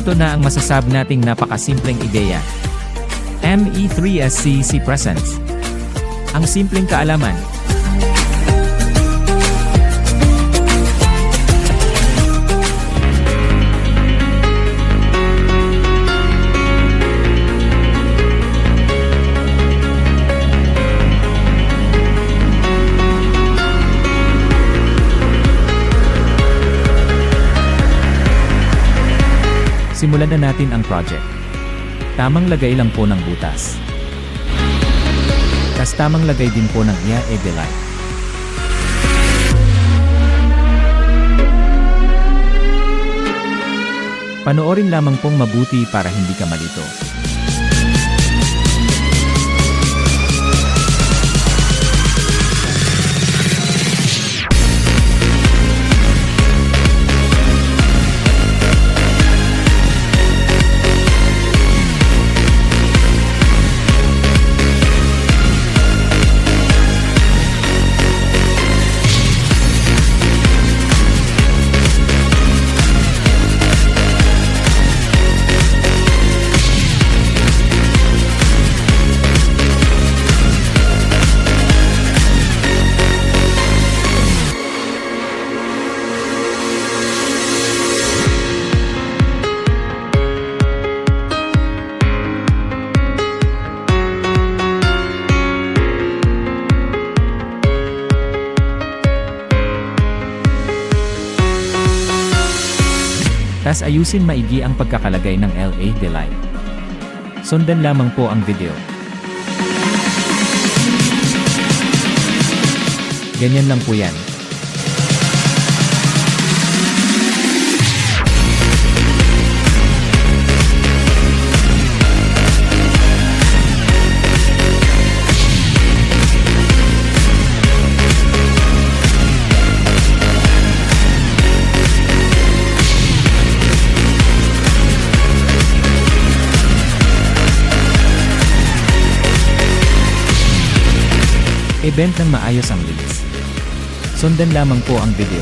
Ito na ang masasab nating napakasimpleng ideya. ME3SCC presents ang simpleng kaalaman. Simulan na natin ang project. Tamang lagay lang po ng butas. Tas tamang lagay din po ng LED light. Panoorin lamang pong mabuti para hindi ka malito. Tas ayusin maigi ang pagkakalagay ng LED light. Sundan lamang po ang video. Ganyan lang po yan. Event ng maayos ang linis. Sundan lamang po ang video.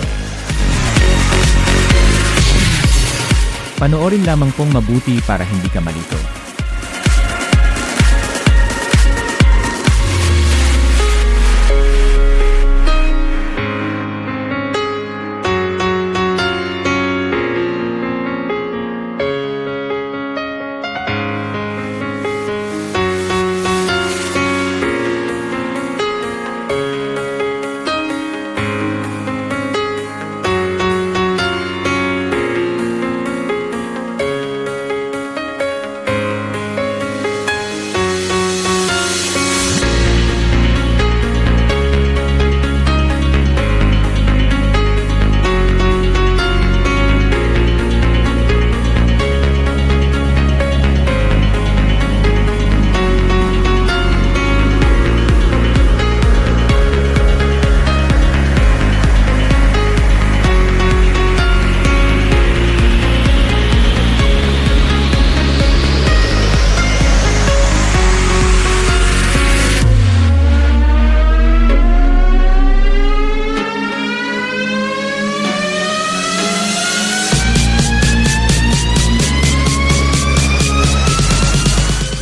Panoorin lamang pong mabuti para hindi ka malito.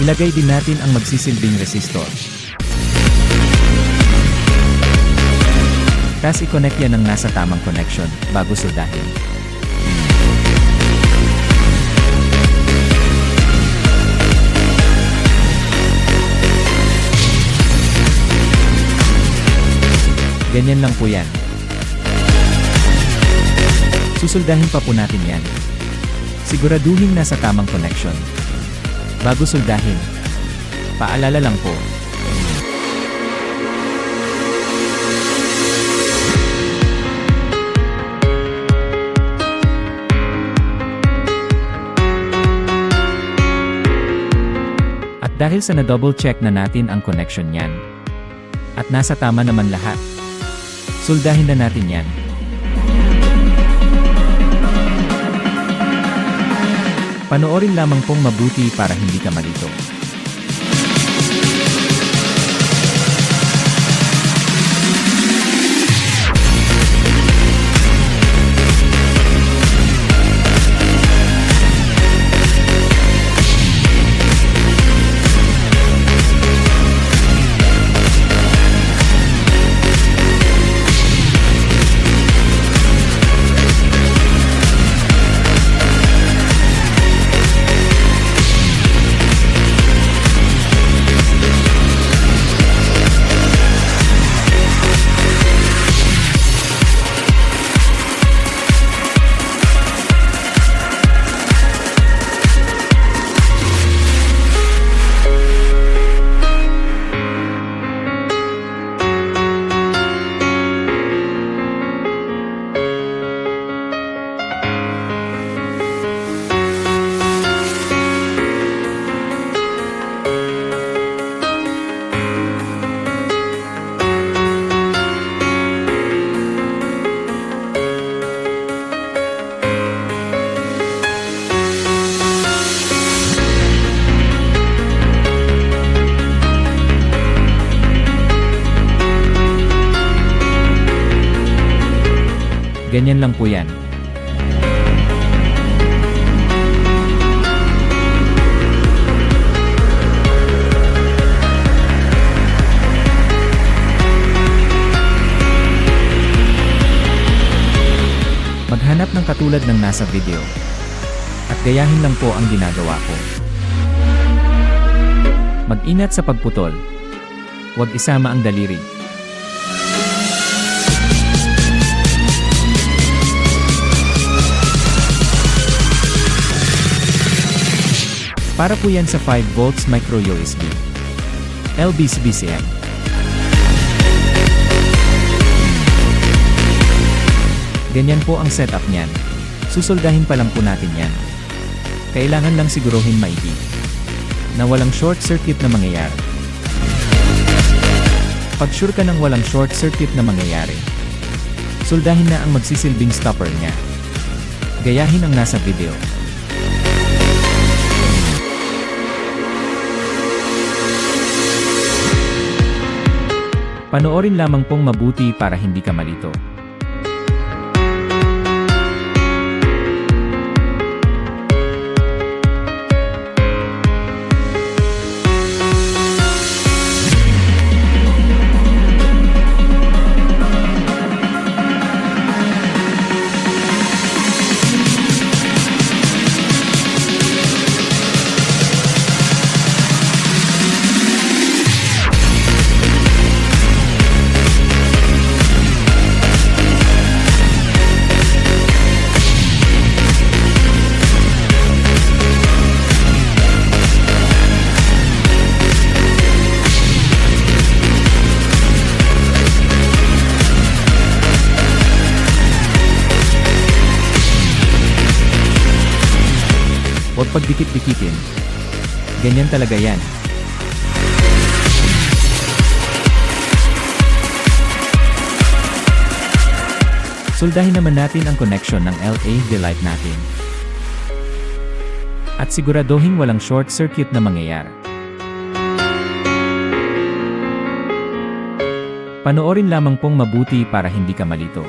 Ilagay din natin ang magsisilbing resistor. Tas i-connect yan ng nasa tamang connection bago soldahin. Ganyan lang po yan. Susoldahin pa po natin yan. Siguraduhin nasa tamang connection. Bago soldahin. Paalala lang po. At dahil sa na-double check na natin ang connection niyan, at nasa tama naman lahat, soldahin na natin yan. Panoorin lamang pong mabuti para hindi ka malito. Ganyan lang po yan. Maghanap ng katulad ng nasa video. At gayahin lang po ang ginagawa ko. Mag-ingat sa pagputol. Huwag isama ang daliri. Para po yan sa 5 volts micro USB. LBCBCM. Ganyan po ang setup niyan. Susoldahin pa lang po natin yan. Kailangan lang siguruhin maigi na walang short circuit na mangyayari. Pag sure ka ng walang short circuit na mangyayari, soldahin na ang magsisilbing stopper niya. Gayahin ang nasa video. Panoorin lamang pong mabuti para hindi ka malito. Huwag pagdikit-dikitin. Ganyan talaga yan. Soldahin naman natin ang connection ng LED light natin. At siguraduhin walang short circuit na mangyayari. Panoorin lamang pong mabuti para hindi ka malito.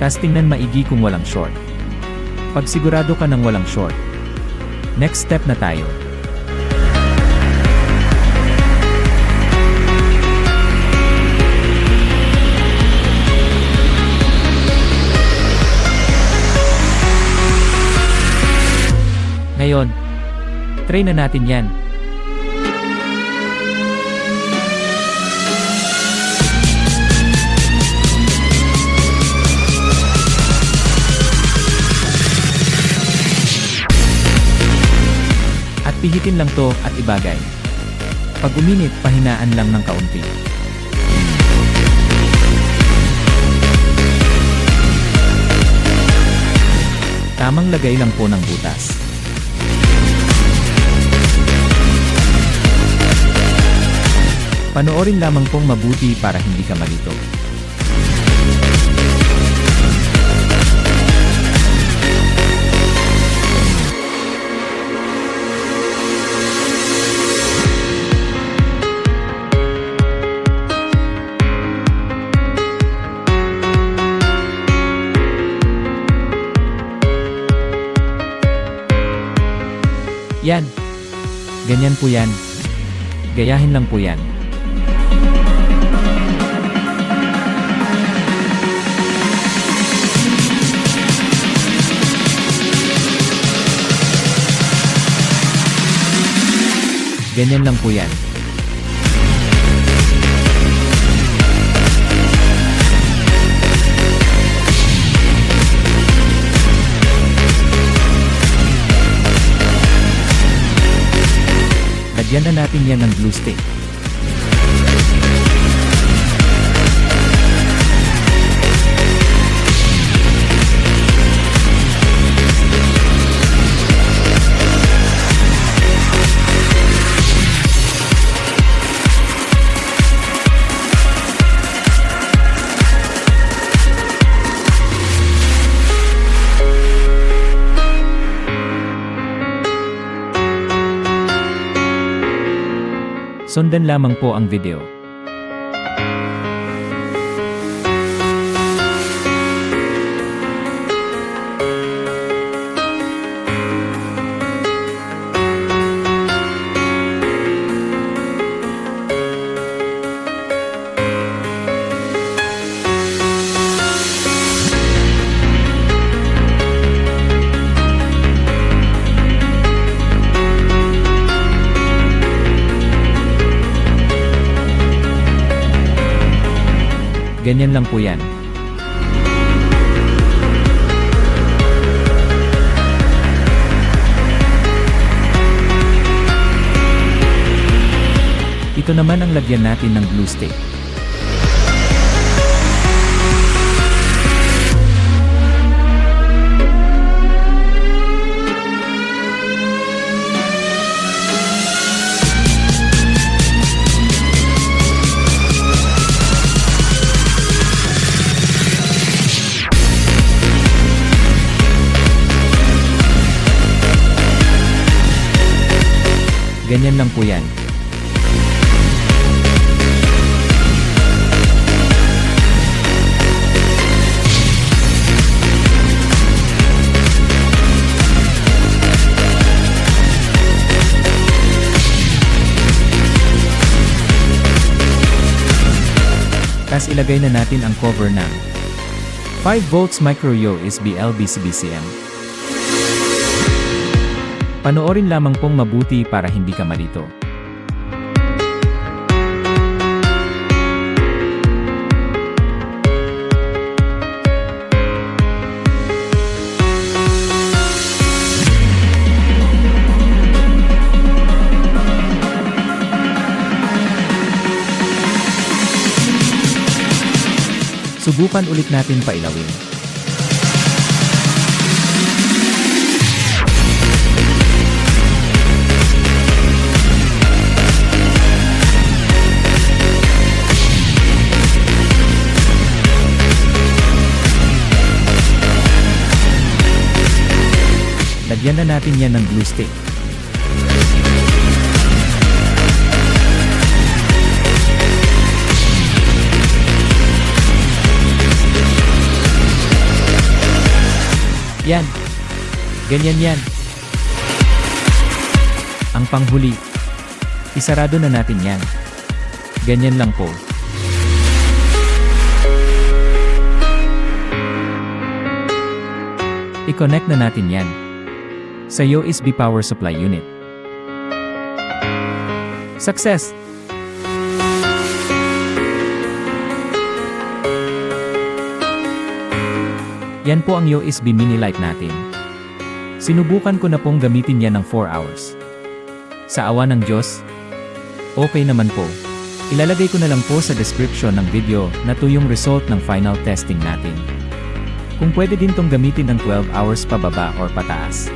Tas tingnan maigi kung walang short. Pag sigurado ka ng walang short, next step na tayo. Ngayon, try na natin yan. Pihitin lang to at ibagay. Pag uminit, pahinaan lang ng kaunti. Tamang lagay lang po ng butas. Panoorin lamang pong mabuti para hindi ka malito. Yan. Ganyan po yan. Gayahin lang po yan. Ganyan lang po yan. Lagyan na natin yan ng glue stick. Sundan lamang po ang video. Ganyan lang po yan. Ito naman ang lagyan natin ng glue stick. Ganyan lang po yan. Tas ilagay na natin ang cover ng 5 volts micro USB LBCBCM. Panoorin lamang pong mabuti para hindi ka malito. Subukan ulit natin pailawin. Lagyan na natin yan ng glue stick. Yan. Ganyan yan. Ang panghuli. Isarado na natin yan. Ganyan lang po. I-connect na natin yan sa USB power supply unit. Success! Yan po ang USB mini light natin. Sinubukan ko na pong gamitin yan ng 4 hours. Sa awa ng Diyos, okay naman po. Ilalagay ko na lang po sa description ng video na to yung result ng final testing natin. Kung pwede din tong gamitin ng 12 hours pababa or pataas.